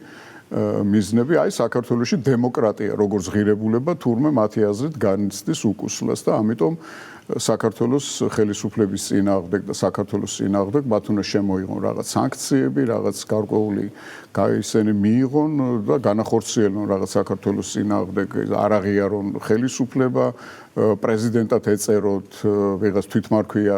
მიზნები, აი საქართველოში დემოკრატია როგორც ღირებულება თურმე მათი აზრით განიცდის უკუსლას და ამიტომ საქართველოს ხელისუფლების წინააღმდეგ და საქართველოს წინააღმდეგ მათ უნდა შემოიღონ რაღაც სანქციები, რაღაც გარკვეული ისინი მიიღონ და განახორციელონ რაღაც საქართველოს წინააღმდეგ არ აღიარონ ხელისუფლება, პრეზიდენტად ეწეროთ ვიღაც თვითმარქვია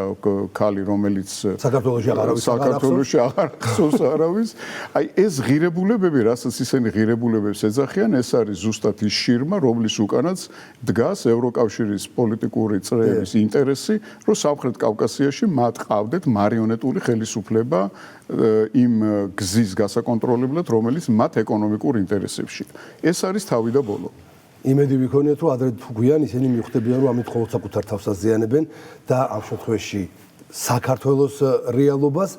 ქალი, რომელიც საქართველოში აღარ ხსოვს არავის. აი ეს ღირებულებები, რასაც ისინი ღირებულებებს ეძახიან, ეს არის ზუსტად ის შირმა, რომლის უკანაც დგას ევროკავშირის პოლიტიკური წრეების ინტერესი, რომ სამხრეთ კავკასიაში მათ ყავდეთ მარიონეტული ხელისუფლება იმ გზის გასაკონტროლებლად, რომელიც მათ ეკონომიკურ ინტერესებში. ეს არის თავი და ბოლო. იმედი ვიქონიათ, რომ ადრე თუ გვიან ისინი მიხვდებიან, რომ ამით ყოველ საკუთარ თავს აზიანებენ და ამ შემთხვევაში საქართველოს რეალობას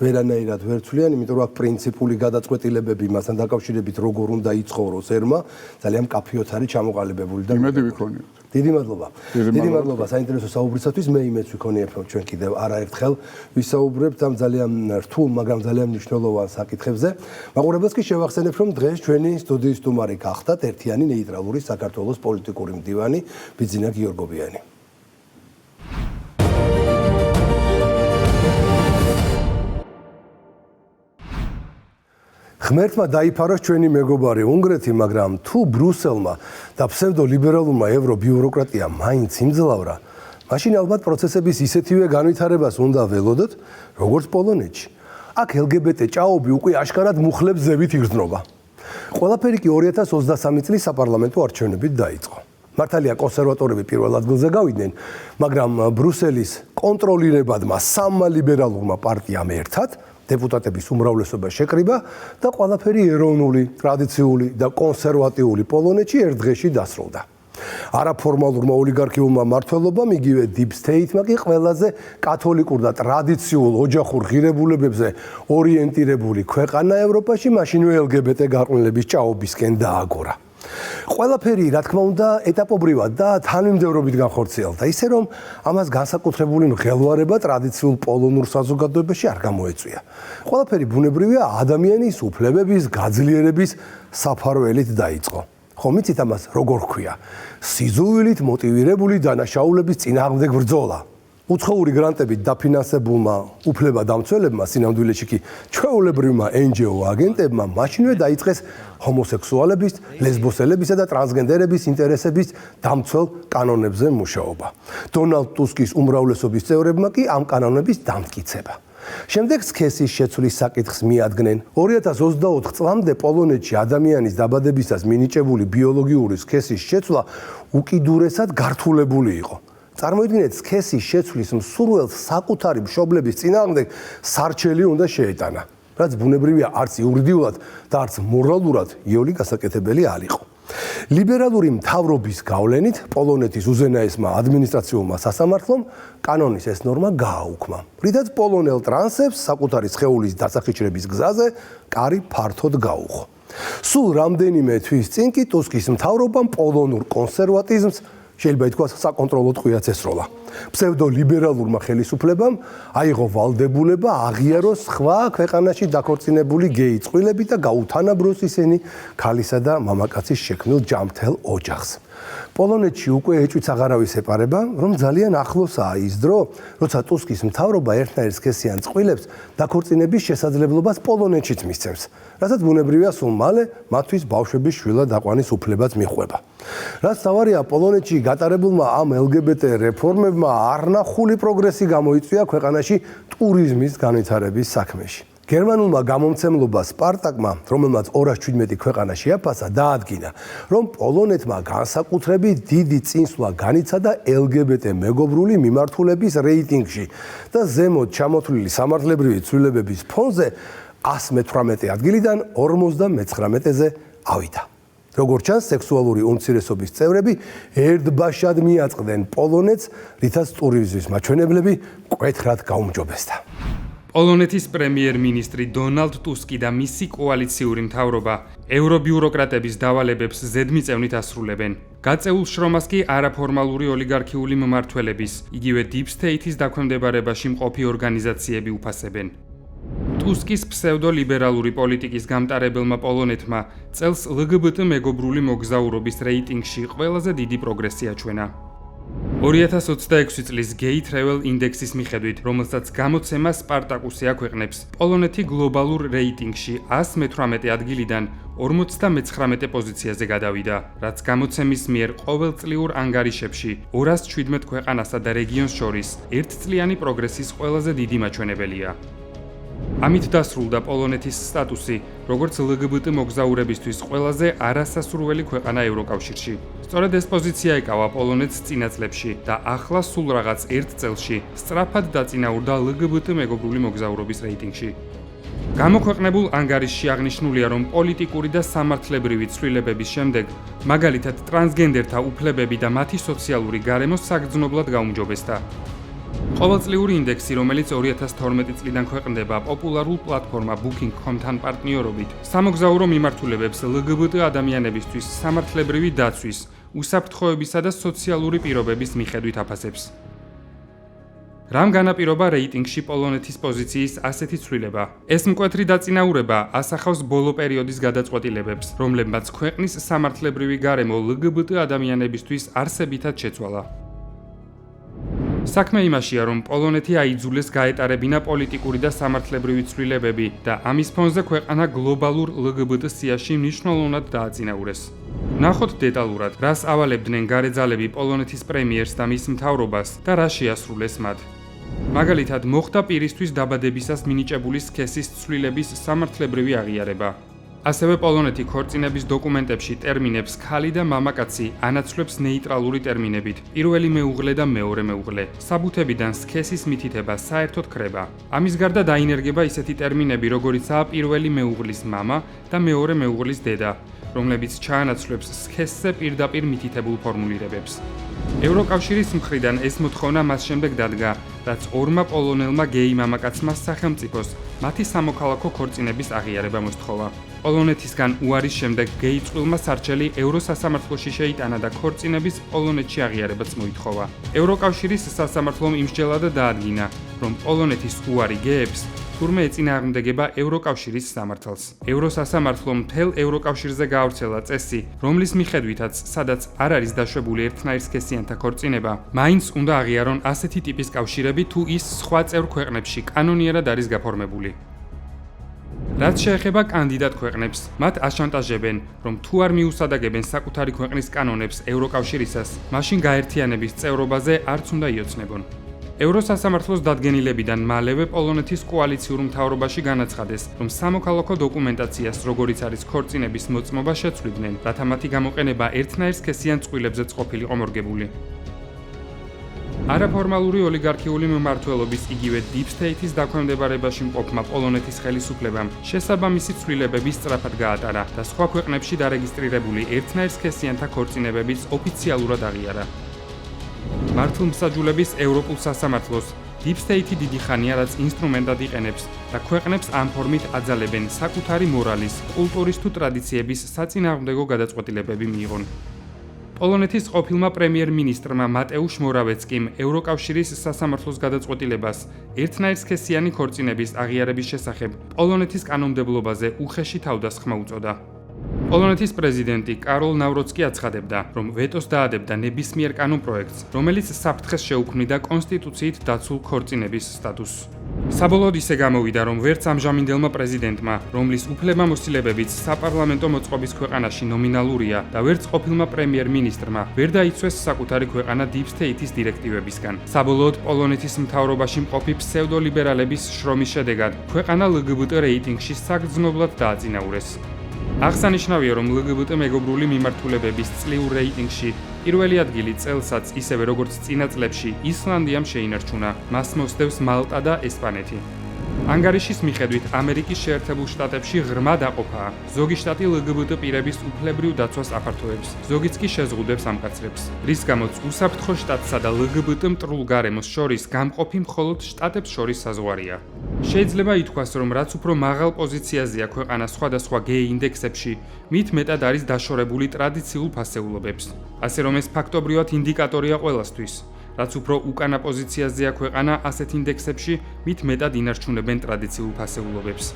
ვერანაირად ვერ ცვლიან, იმიტომ რომ აქ პრინციპული გადაწყვეტილებები მასთან დაკავშირებით როგორ უნდა იცხოვროს ერმა, ძალიან მკაფიოდ არის ჩამოყალიბებული და იმედი ვიქონიათ. დიდი მადლობა. დიდი მადლობა საინტერესო საუბრისათვის. მე იმედს ვიქონიებ, რომ ჩვენ კიდევ არაერთხელ ვისაუბრებთ ამ ძალიან რთულ, მაგრამ ძალიან მნიშვნელოვან საკითხებზე. მაყურებელს კი შევახსენებ, რომ დღეს ჩვენი სტუდიის სტუმარი გახდათ ერთიანი ნეიტრალური საქართველოს პოლიტიკური მდივანი ბიძინა გიორგობიანი. ღმერთმა დაიფაროს ჩვენი მეგობარი უნგრეთი, მაგრამ თუ ბრუსელმა და ფსევდოლიბერალურმა ევრობიუროკრატიამ მაინც იმძლავრა, მაშინ ალბათ პროცესების ისეთივე განვითარებას უნდა ველოდოთ, როგორც პოლონეთში. აქ LGBT ჭაობი უკვე აშკარად მუხლებს ზევით იგრძნობა. ყველაფერი კი 2023 წლის საპარლამენტო არჩევნებით დაიწყო. მართალია კონსერვატორები პირველ ადგილზე გავიდნენ, მაგრამ ბრუსელის კონტროლირებადმა სამმა ლიბერალურმა პარტიამ ერთად დეპუტატების უმრავლესობა შეკრიბა და ყველაფერი ეროვნული, ტრადიციული და კონსერვატიული პოლონეთში ერთ დღეში დასრულდა. არაფორმალურმა ოლიგარქიულმა მმართველობამ იგივე Deep State-მა კი ყველაზე კათოლიკურ და ტრადიციულ ოჯახურ ღირებულებებზე ორიენტირებული ქვეყანა ევროპაში მაშინვე LGBT გარყვნილების ჭაობისკენ დააგორა. ყველაფერი, რა თქმა უნდა, ეტაპობრივად და თანმიმდევრობით განხორციელდა, ისე რომ ამას განსაკუთრებული მღელვარება ტრადიციულ პოლონურ საზოგადოებაში არ გამოეწვია. ყველაფერი ბუნებრივია ადამიანის უფლებების გაძლიერების საფარველით დაიწყო. ხომ იცით ამას როგორ ჰქვია? სიზუვილით მოტივირებული დანაშაულების წინააღმდეგ ბრძოლა. უცხოური გრანტებით დაფინანსებულმა უფლებადამცველებმა, სინამდვილეში კი ჩვეულებრივმა NGO აგენტებმა მაშინვე დაიწყეს ჰომოსექსუალების, ლესბოსელებისა და ტრანსგენდერების ინტერესების დამცველ კანონებზე მუშაობა. დონალდ ტუსკის უმრავლესობის წევრებმა კი ამ კანონების დამტკიცება. შემდეგ სქესის შეცვლის საკითხს მიადგნენ. 2024 წლამდე პოლონეთში ადამიანის დაბადებისას მინიჭებული ბიოლოგიური სქესის შეცვლა უკიდურესად გართულებული იყო. წარმოიდგინეთ, სქესის შეცვლის მსურველს საკუთარი მშობლების წინააღმდეგ სარჩელი უნდა შეეტანა, რაც ბუნებრივია არც იურიდიულად და არც მორალურად იოლი გასაკეთებელი არ იყო. ლიბერალური მთავრობის გავლენით პოლონეთის უზენაესმა ადმინისტრაციულმა სასამართლომ კანონის ეს ნორმა გააუქმა, რითაც პოლონელ ტრანსებს საკუთარი სხეულის დასახიჩრების გზაზე კარი ფართოდ გაუხო. სულ რამდენიმე თვის წინ კი ტუსკის მთავრობამ პოლონურ კონსერვატიზმს შეიძლება ითქვას საკონტროლო ტყვია წესროლა. ფსევდოლიბერალურმა ხელისუფლებამ აიღო ვალდებულება აღიაროს სხვა ქვეყანაში დაქორწინებული გეი წყვილები და გაუთანაბროს ისინი ქალისა და მამაკაცის შექმნილ ჯამთელ ოჯახს. პოლონეთში უკვე ეჭვიც აღარავის ეპარება, რომ ძალიან ახლოსაა ის დრო, როცა ტუსკის მთავრობა ერთნაირ სქესიან წყვილებს დაქორწინების შესაძლებლობას პოლონეთშიც მისცემს, რასაც ბუნებრივია სულ მალე მათთვის ბავშვების შვილად აყვანის უფლებაც მიჰყვება. რაც თავარია, პოლონეთში გატარებულმა ამ LGBT რეფორმებმა არნახული პროგრესი გამოიწვია ქვეყანაში ტურიზმის განვითარების საქმეში. გერმანულმა გამომცემლობა სპარტაკმა, რომელმაც 217 ქვეყანა შეაფასა, დაადგინა, რომ პოლონეთმა განსაკუთრებით დიდი წინსვლა განიცადა LGBT მეგობრული მიმართულების რეიტინგში და ზემოთ ჩამოთვლილი სამართლებრივი ცვლილებების ფონზე 118 ადგილიდან 59-ზე ავიდა. როგორც ჩანს, სექსუალური უმცირესობის წევრები ერთბაშად მიაწყდნენ პოლონეთს, რითაც ტურიზმის მაჩვენებლები მკვეთრად გაუმჯობესდა. პოლონეთის პრემიერ-მინისტრი დონალდ ტუსკი და მისი კოალიციური მთავრობა ევრობიუროკრატების დავალებებს ზედმიწევნით ასრულებენ. გაწეულ შრომას კი არაფორმალური ოლიგარქიული მმართველების, იგივე Deep State-ის დაქვემდებარებაში მყოფი ორგანიზაციები უფასებენ. ტუსკის ფსევდოლიბერალური პოლიტიკის გამტარებელმა პოლონეთმა წელს LGBT მეგობრული მოგზაურობის რეიტინგში ყველაზე დიდი პროგრესი აჩვენა. 2026 წლის Gay Travel Index-ის მიხედვით, რომელსაც გამოცემა სპარტაკუსი აქვეყნებს, პოლონეთი გლობალურ რეიტინგში 118 ადგილიდან 59 პოზიციაზე გადავიდა, რაც გამოცემის მიერ ყოველწლიურ ანგარიშებში 217 ქვეყანასა და რეგიონს შორის ერთწლიანი პროგრესის ყველაზე დიდი მაჩვენებელია. ამით დასრულდა პოლონეთის სტატუსი, როგორც LGBT მოგზაურებისთვის ყველაზე არასასურველი ქვეყანა ევროკავშირში. სწორედ ეს პოზიცია ეკავა პოლონეთს წინა წლებში და ახლა სულ რაღაც ერთ წელში სწრაფად დაწინაურდა LGBT მეგობრული მოგზაურობის რეიტინგში. გამოქვეყნებულ ანგარიშში აღნიშნულია, რომ პოლიტიკური და სამართლებრივი ცვლილებების შემდეგ, მაგალითად ტრანსგენდერთა უფლებები და მათი სოციალური გარემო საგრძნობლად გაუმჯობესდა. ყოველწლიური ინდექსი, რომელიც 2012 წლიდან ქვეყნდება პოპულარულ პლატფორმა Booking.com-თან პარტნიორობით, სამოგზაურო მიმართულებებს LGBT ადამიანებისთვის სამართლებრივი დაცვის, უსაფრთხოებისა და სოციალური პირობების მიხედვით აფასებს. რამ განაპირობა რეიტინგში პოლონეთის პოზიციის ასეთი ცვლილება? ეს მკვეთრი დაწინაურება ასახავს ბოლო პერიოდის გადაწყვეტილებებს, რომლებმაც ქვეყნის სამართლებრივი გარემო LGBT ადამიანებისთვის არსებითად შეცვალა. საქმე იმაშია, რომ პოლონეთი აიძულეს გაეტარებინა პოლიტიკური და სამართლებრივი ცვლილებები და ამის ფონზე ქვეყანა გლობალურ LGBT სიაში მნიშვნელოვნად დააწინაურეს. ნახოთ დეტალურად, რას ავალებდნენ გარეძალები პოლონეთის პრემიერს და მის მთავრობას და რა შეასრულეს მათ. მაგალითად, მოხდა პირისთვის დაბადებისას მინიჭებული სქესის ცვლილების სამართლებრივი აღიარება. ასევე პოლონეთი ქორწინების დოკუმენტებში ტერმინებს ქალი და მამაკაცი ანაცვლებს ნეიტრალური ტერმინებით პირველი მეუღლე და მეორე მეუღლე. საბუთებიდან სქესის მითითება საერთოდ ქრება. ამის გარდა დაინერგება ისეთი ტერმინები, როგორიცაა პირველი მეუღლის მამა და მეორე მეუღლის დედა, რომლებიც ჩაანაცვლებს სქესზე პირდაპირ მითითებულ ფორმულირებებს. ევროკავშირის მხრიდან ეს მოთხოვნა მას შემდეგ დადგა, რაც ორმა პოლონელმა გეი მამაკაცმა სახელმწიფოს მათი სამოქალაქო ქორწინების აღიარება მოსთხოვა. პოლონეთისგან უარის შემდეგ გეი წყვილმა სარჩელი ევროსასამართლოში შეიტანა და ქორწინების პოლონეთში აღიარებაც მოითხოვა. ევროკავშირის სასამართლომ იმსჯელა და დაადგინა, რომ პოლონეთის უარი გეებს თურმე ეწინააღმდეგება ევროკავშირის სამართალს. ევროსასამართლომ მთელ ევროკავშირზე გაავრცელა წესი, რომლის მიხედვითაც, სადაც არ არის დაშვებული ერთნაირსქესიანთა ქორწინება, მაინც უნდა აღიარონ ასეთი ტიპის კავშირები, თუ ის სხვა წევრ ქვეყნებში კანონიერად არის გაფორმებული. რაც შეეხება კანდიდატ ქვეყნებს, მათ აშანტაჟებენ, რომ თუ არ მიუსადაგებენ საკუთარი ქვეყნის კანონებს ევროკავშირისას, მაშინ გაერთიანების წევრობაზე არც უნდა იოცნებონ. ევროსასამართლოს დადგენილებიდან მალევე პოლონეთის კოალიციურ მთავრობაში განაცხადეს, რომ სამოქალაქო დოკუმენტაციას, როგორიც არის ქორწინების მოწმობა, შეცვლიდნენ, რათა მათი გამოყენება ერთნაირსქესიან წყვილებზეც ყოფილიყო მორგებული. არაფორმალური ოლიგარქიული მმართველობის იგივე Deep State-ის დაქვემდებარებაში მყოფმა პოლონეთის ხელისუფლებამ შესაბამისი ცვლილებები სწრაფად გაატარა და სხვა ქვეყნებში დარეგისტრირებული ერთნაირსქესიანთა ქორწინებებიც ოფიციალურად აღიარა. მართლმსაჯულების ევროპულ სასამართლოს Deep State-ი დიდი ხანია რაც ინსტრუმენტად იყენებს და ქვეყნებს ამ ფორმით აძალებენ საკუთარი მორალის, კულტურის თუ ტრადიციების საწინააღმდეგო გადაწყვეტილებები მიიღონ. პოლონეთის ყოფილმა პრემიერ-მინისტრმა მატეუშ მორავეცკიმ ევროკავშირის სასამართლოს გადაწყვეტილებას ერთნაირსქესიანი ქორწინების აღიარების შესახებ პოლონეთის კანონმდებლობაზე უხეში თავდასხმა უწოდა. პოლონეთის პრეზიდენტი კაროლ ნავროცკი აცხადებდა, რომ ვეტოს დაადებდა ნებისმიერ კანონპროექტს, რომელიც საფრთხეს შეუქმნიდა კონსტიტუციით დაცულ ქორწინების სტატუსს. საბოლოოდ ისე გამოვიდა, რომ ვერც ამჟამინდელმა პრეზიდენტმა, რომლის უფლებამოსილებებიც საპარლამენტო მოწყობის ქვეყანაში ნომინალურია და ვერც ყოფილმა პრემიერ-მინისტრმა ვერ დაიცვეს საკუთარი ქვეყანა Deep State-ის დირექტივებისგან. საბოლოოდ პოლონეთის მთავრობაში მყოფი ფსევდოლიბერალების შრომის შედეგად ქვეყანა LGBT რეიტინგში საგრძნობლად დააწინაურეს. აღსანიშნავია, რომ LGBT მეგობრული მიმართულებების წლიურ რეიტინგში პირველი ადგილი წელსაც, ისევე როგორც წინა წლებში, ისლანდიამ შეინარჩუნა, მას მოსდევს მალტა და ესპანეთი. ანგარიშის მიხედვით ამერიკის შეერთებულ შტატებში ღრმა დაყოფაა. ზოგი შტატი LGBT პირების უფლებრივ დაცვას აფართოებს, ზოგიც კი შეზღუდვებს ამკაცრებს, რის გამოც უსაფრთხო შტატსა და LGBT მტრულ გარემოს შორის გამყოფი მხოლოდ შტატებს შორის საზღვარია. შეიძლება ითქვას, რომ რაც უფრო მაღალ პოზიციაზეა ქვეყანა სხვადასხვა გეი ინდექსებში, მით მეტად არის დაშორებული ტრადიციულ ფასეულობებს. ასე რომ ეს ფაქტობრივად ინდიკატორია ყველასთვის. რაც უფრო უკანა პოზიციაზეა ქვეყანა ასეთ ინდექსებში, მით მეტად ინარჩუნებენ ტრადიციულ ფასეულობებს.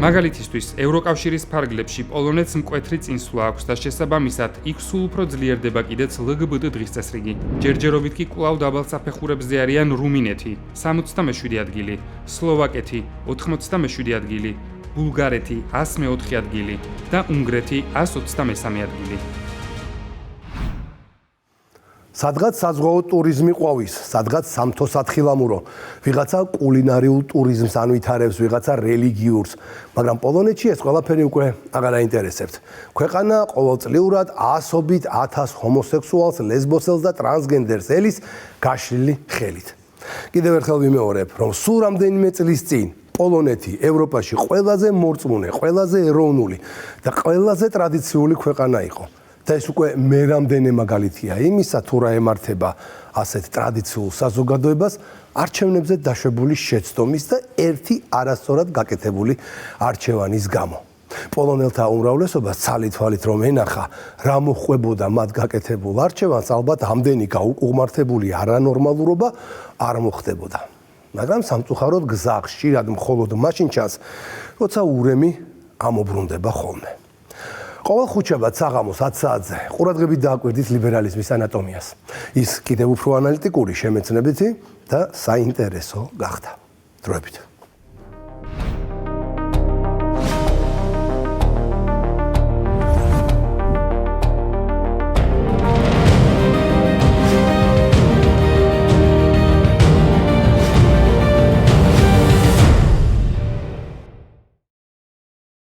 მაგალითისთვის, ევროკავშირის ფარგლებში პოლონეთს მკვეთრი წინსვლა აქვს და შესაბამისად, იქ სულ უფრო ძლიერდება კიდეც LGBT დღესწესრიგი. ჯერჯერობით კი კვლავ დაბალ საფეხურებზე არიან რუმინეთი, 67 ადგილი, სლოვაკეთი, 87 ადგილი, ბულგარეთი, 104 ადგილი და უნგრეთი, 123 ადგილი. სადღაც საზღვაო ტურიზმი ყვავის, სადღაც სამთო სათხილამურო, ვიღაცა კულინარიულ ტურიზმს ანვითარებს, ვიღაცა რელიგიურს, მაგრამ პოლონეთში ეს ყველაფერი უკვე აღარ აინტერესებთ. ქვეყანა ყოველწლიურად ასობით 1000 ჰომოსექსუალს, ლესბოსელს და ტრანსგენდერს ელის გაშლილი ხელით. კიდევ ერთხელ ვიმეორებ, რომ სულ რამდენიმე წლის წინ პოლონეთი ევროპაში ყველაზე მორწმუნე, ყველაზე ეროვნული და ყველაზე ტრადიციული ქვეყანა იყო. და ეს უკვე მერამდენე მაგალითია იმისა, თუ რა ემართება ასეთ ტრადიციულ საზოგადოებას არჩევნებზე დაშვებული შეცდომის და ერთი არასწორად გაკეთებული არჩევანის გამო. პოლონელთა უმრავლესობას ცალით-თვალით რომ ენახა, რა მოხვებოდა მათ გაკეთებულ არჩევანს, ალბათ ამდენი გაუკუღმართებული არანორმალურობა არ მოხდებოდა. მაგრამ სამწუხაროდ გზა ხშირად მხოლოდ მაშინ ჩანს, როცა ურემი ამობრუნდება ხოლმე. ყოველ ხუთშაბათ საღამოს 10 საათზე ყურადღებით დააკვირდით ლიბერალიზმის ანატომიას. ის კიდევ უფრო ანალიტიკური, შემეცნებითი და საინტერესო გახდა. დროებით.